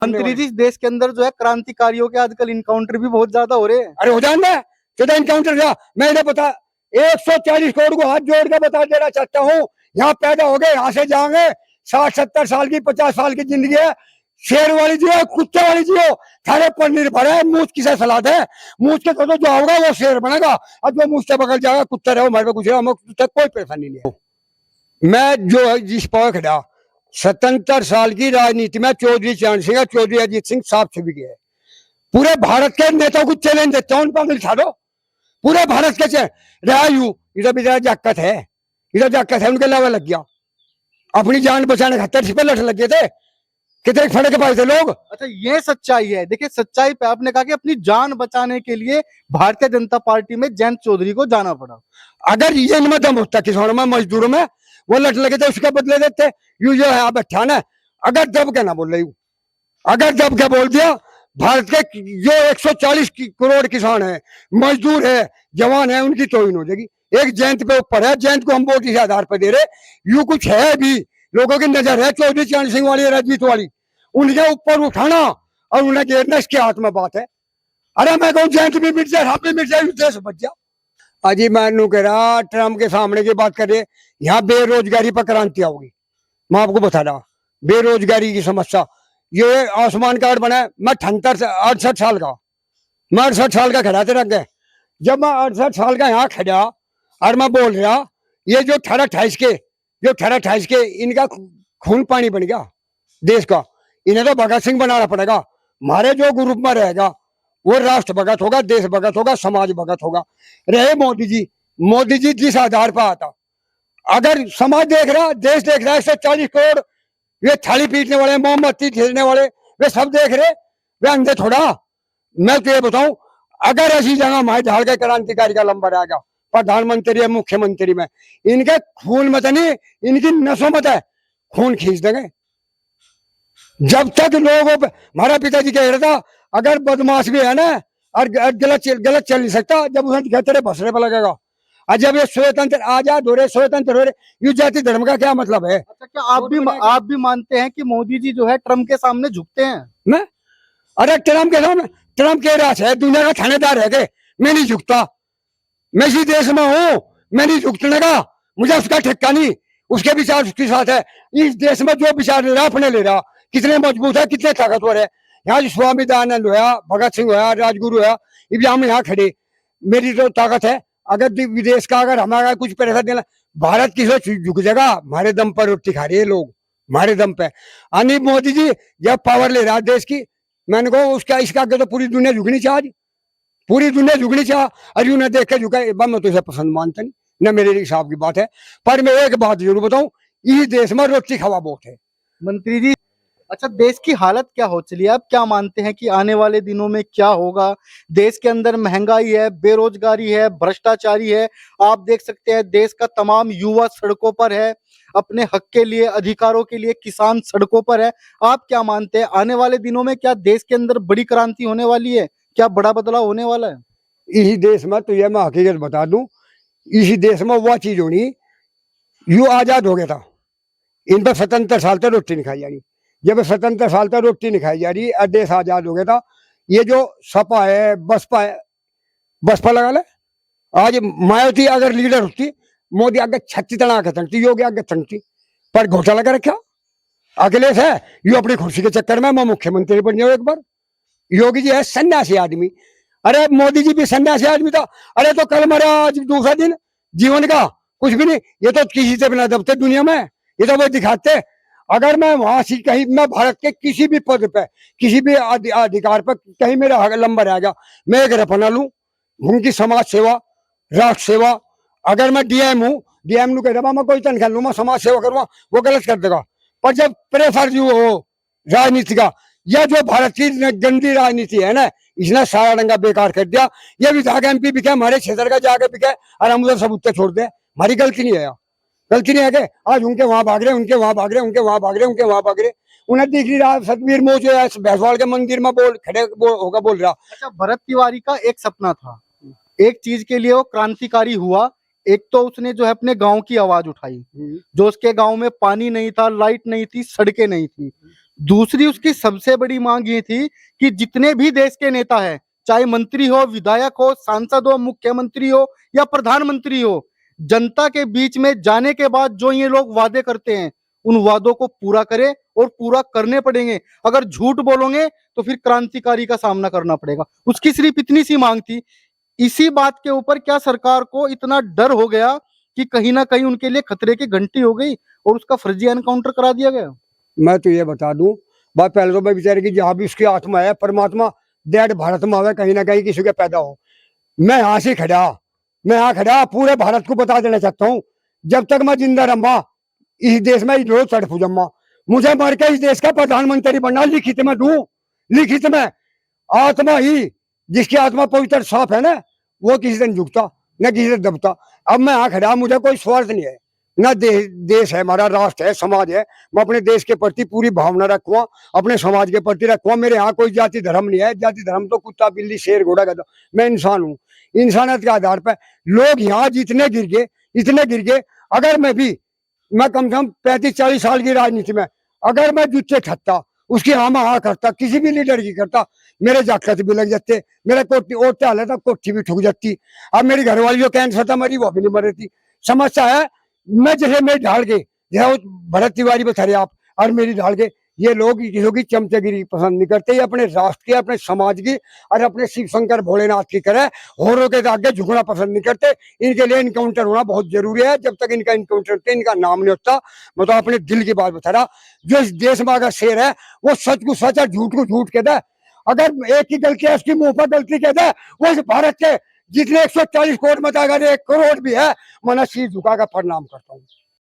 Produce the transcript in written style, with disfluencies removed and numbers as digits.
मंत्री जी, देश के अंदर जो है क्रांतिकारियों के आजकल इनकाउंटर भी बहुत ज्यादा हो रहे हैं। अरे हो जाए सीधा इनकाउंटर था। मैं इन्हें बता 140 करोड़ को हाथ जोड़ के बता देना चाहता हूँ, यहाँ पैदा हो गए, यहाँ से जाएंगे। 60-70 साल की 50 साल की जिंदगी है। शेर वाली जियो, कुत्ते वाली जियो, थारे पर निर्भर है। मूछ किसे सलाह है? मूछ के तो जो होगा वो शेर बनेगा, और जो मूछ से बगल जाएगा कुत्ता रहो, हमारे पे कुछ रहो, कोई परेशानी नहीं है। मैं जो है जिस पर खड़ा 77 साल की राजनीति में चौधरी चरण सिंह, चौधरी अजीत सिंह साफ छवि गए। पूरे भारत के नेताओं को चैलेंज देता हूं, उन पर लिखा दो पूरे भारत के रायू इधर भी जाकत है, इधर जाकत है, उनके अलावा लग गया। अपनी जान बचाने खातर सिपे लठ लगे थे, कितने फड़े के पास थे लोग। अच्छा, ये सच्चाई है। देखिए, सच्चाई पे आपने कहा कि अपनी जान बचाने के लिए भारतीय जनता पार्टी में जयंत चौधरी को जाना पड़ा। अगर ये इनमें दम होता किसानों में, मजदूरों में, वो लठ लगे थे, उसके बदले देते। यू जो है आप बैठा ना, अगर दब के ना बोल रही हूँ, अगर दब के बोल दिया, भारत के जो 140 करोड़ किसान है, मजदूर है, जवान है, उनकी तोहिन हो जाएगी। एक जयंत पे ऊपर है, जयंत को हम वोट इस आधार पर दे रहे। यू कुछ है भी, लोगों की नजर है चौधरी चरण सिंह वाली, राजनीति वाली, उनके ऊपर उठाना और उन्हें घेरना, इसके हाथ में बात है। अरे मैं कहूँ जयंत भी मिट जाए, हम भी मिट जाए, देश बच जाओ। अजी मैं कह रहा, ट्रम्प के सामने की बात करें, यहाँ बेरोजगारी पर क्रांति आओगी। मैं आपको बता रहा, बेरोजगारी की समस्या, ये आयुष्मान कार्ड बना है। मैं 68 साल का, मैं 68 साल का खड़ा थे रख गए। जब मैं 68 साल का यहाँ खड़ा और मैं बोल रहा, ये जो 1828 के इनका खून पानी बन गया देश का, इन्हें तो भगत सिंह बनाना पड़ेगा। हमारे जो ग्रुप में रहेगा वो राष्ट्र भगत होगा, देश भगत होगा, समाज भगत होगा। रहे मोदी जी जिस आधार पर आता, अगर समाज देख रहा, देश देख रहा है, 140 करोड़ वे थाली पीटने वाले, मोमबत्ती खेलने वाले, वे सब देख रहे, वे अंधे थोड़ा। मैं तो ये बताऊं, अगर ऐसी जगह हमारे झाड़ के क्रांतिकारी का लंबा रहेगा, प्रधानमंत्री या मुख्यमंत्री में, इनके खून मत नहीं, इनकी नसों मत है, खून खींच देंगे। जब तक लोग, हमारा पिताजी कह रहा था, अगर बदमाश भी है ना और गलत चल नहीं सकता, जब उसे तेरे भसरे पर लगेगा। और जब ये स्वतंत्र आजाद हो रहे, स्वतंत्र हो रहे, यू जाति धर्म का क्या मतलब है? अच्छा, क्या आप भी मानते हैं कि मोदी जी जो है ट्रम्प के सामने झुकते हैं? मैं, अरे ट्रम्प के सामने, ट्रम्प के राज है, दुनिया का थानेदार है के? मैं नहीं झुकता, मैं इसी देश में हूँ, मैं नहीं झुकने का, मुझे उसका ठिक्का नहीं। उसके विचार उसके साथ है। इस देश में जो विचार ले रहा, अपने ले रहा, कितने मजबूत है, कितने ताकतवर है। यहाँ स्वामी दयानंद हुआ, भगत सिंह हुआ, राजगुरु हुआ, हम यहाँ खड़े, मेरी तो ताकत है। अगर विदेश का अगर हमारा कुछ पैसा देना, भारत की सोच झुक जाएगा। हमारे दम पर रोटी खा रहे हैं लोग, हमारे दम पे। अनिल मोदी जी जब पावर ले रहा देश की, मैंने कहा उसका इसका आगे तो पूरी दुनिया झुकनी चाहिए, पूरी दुनिया झुकनी चाहिए। अरे उन्हें देख के झुका, मैं तो इसे पसंद मानता नहीं, न मेरे हिसाब की बात है। पर मैं एक बात जरूर बताऊं, इस देश में रोटी खावा बहुत है। मंत्री जी, अच्छा, देश की हालत क्या हो चली है? आप क्या मानते हैं कि आने वाले दिनों में क्या होगा? देश के अंदर महंगाई है, बेरोजगारी है, भ्रष्टाचारी है। आप देख सकते हैं देश का तमाम युवा सड़कों पर है, अपने हक के लिए, अधिकारों के लिए किसान सड़कों पर है। आप क्या मानते हैं आने वाले दिनों में क्या देश के अंदर बड़ी क्रांति होने वाली है? क्या बड़ा बदलाव होने वाला है? इसी देश में तो यह मैं हकीकत बता दूं, इसी देश में वह चीज होनी, यू आजाद हो गया था, इन पर 77 साल तक रोटी नहीं खाई जा रही। जब 77 साल तक रोटी नहीं खाई जा रही और देश आजाद हो गया था, ये जो सपा है, बसपा है, बसपा लगा ले, आज मायावती अगर लीडर होती, मोदी आगे 36 तना के तंगती, योगी आगे तंगती, पर घोटाला कर रखा। अखिलेश है यू अपनी कुर्सी के चक्कर में मैं मुख्यमंत्री बन जाऊं एक बार। योगी जी है सन्यासी आदमी, अरे मोदी जी भी सन्यासी आदमी था। अरे तो कल मरा, आज दूसरा दिन जीवन का कुछ भी नहीं। ये तो किसी से बिना दबते दुनिया में, ये तो वो दिखाते। अगर मैं वहां से कहीं, मैं भारत के किसी भी पद पे, किसी भी अधिकार पर कहीं मेरा लंबा रहेगा, मैं एक रफना लूं, उनकी समाज सेवा, राष्ट्र सेवा। अगर मैं डीएम हूँ, डीएम नु कह रहा मैं कोई तनख्वाह लूँ, मैं समाज सेवा करूँगा, वो गलत कर देगा। पर जब प्रेफर जो हो राजनीति का, यह जो भारत की गंदी राजनीति है ना, इसने सारा रंगा बेकार कर दिया। ये विधायक एमपी बिके, हमारे क्षेत्र का जाके बिके, और हम उधर सब उत्तर छोड़ दे। हमारी गलती नहीं है, गलती नहीं है कि आज उनके वहां भाग रहे, उनके वहां भाग रहे, उनके वहां भाग रहे, उनके वहां भाग रहे। उन्हें दिख नहीं रहा, सतवीर मोह जो है भैंसवाल के मंदिर में बोल खड़े होगा बोल रहा। अच्छा, भरत तिवारी का एक सपना था, एक चीज के लिए वो क्रांतिकारी हुआ। एक तो उसने जो है अपने गांव की आवाज उठाई, जो उसके गांव में पानी नहीं था, लाइट नहीं थी, सड़कें नहीं थी। दूसरी उसकी सबसे बड़ी मांग ये थी कि जितने भी देश के नेता हैं, चाहे मंत्री हो, विधायक हो, सांसद हो, मुख्यमंत्री हो या प्रधानमंत्री हो, जनता के बीच में जाने के बाद जो ये लोग वादे करते हैं, उन वादों को पूरा करें और पूरा करने पड़ेंगे। अगर झूठ बोलोगे तो फिर क्रांतिकारी का सामना करना पड़ेगा। उसकी सिर्फ इतनी सी मांग थी। इसी बात के ऊपर क्या सरकार को इतना डर हो गया कि कहीं ना कहीं उनके लिए खतरे की घंटी हो गई और उसका फर्जी एनकाउंटर करा दिया गया? मैं तो ये बता दूं, बात पहले तो मैं बेचारे की जहाँ भी उसकी आत्मा है, परमात्मा डेड भारत में आवे, कहीं ना कहीं किसी के पैदा हो। मैं यहाँ से खड़ा, मैं यहाँ खड़ा पूरे भारत को बता देना चाहता हूँ, जब तक मैं जिंदा रहूंगा इस देश में रोज तड़फू जम्मा, मुझे मर के इस देश का प्रधानमंत्री बनना लिखित में दूं, लिखित में। आत्मा ही, जिसकी आत्मा पवित्र साफ है ना, वो किसी से नहीं झुकता न किसी से दबता। अब मैं यहाँ खड़ा, मुझे कोई स्वार्थ नहीं है ना, देश है हमारा, राष्ट्र है, समाज है। मैं अपने देश के प्रति पूरी भावना रखूँ, अपने समाज के प्रति रखूँ। मेरे यहाँ कोई जाति धर्म नहीं है, जाति धर्म तो कुत्ता बिल्ली शेर घोड़ा गधा, मैं इंसान हूँ। इंसानियत के आधार पर लोग यहाँ जितने गिर गए, इतने गिर गए। अगर मैं कम से कम 35-40 साल की राजनीति में, अगर मैं जुत्ते खत्ता उसकी हाँ करता, किसी भी लीडर की करता, मेरे जाकत भी लग जाते, मेरे कोठी ओटे हाल था, कोठी भी ठुक जाती। अब मेरी घरवाली जो कैंसर था मरी, वो भी नहीं मर रही थी। समस्या है, मैं जैसे मेरी ढाल के, जैसे भरत तिवारी पे खड़े आप और मेरी ढाल के, ये लोग किसी की चमचगिरी पसंद नहीं करते। ये अपने राष्ट्र की, अपने समाज की और अपने शिव शंकर भोलेनाथ की तरह होरों के आगे झुकना पसंद नहीं करते। इनके लिए इनकाउंटर होना बहुत जरूरी है। जब तक इनका इनकाउंटर होता है, इनका नाम नहीं होता। मैं तो अपने दिल की बात बता रहा, जो इस देश में अगर शेर है, वो सच को सच और झूठ को झूठ कहता है। अगर एक ही गलती है, उसकी मुंह पर गलती कहता है, वो इस भारत के जितने 140 करोड़ में अगर 1 करोड़ भी है, मैं शीश झुका कर प्रणाम करता हूँ।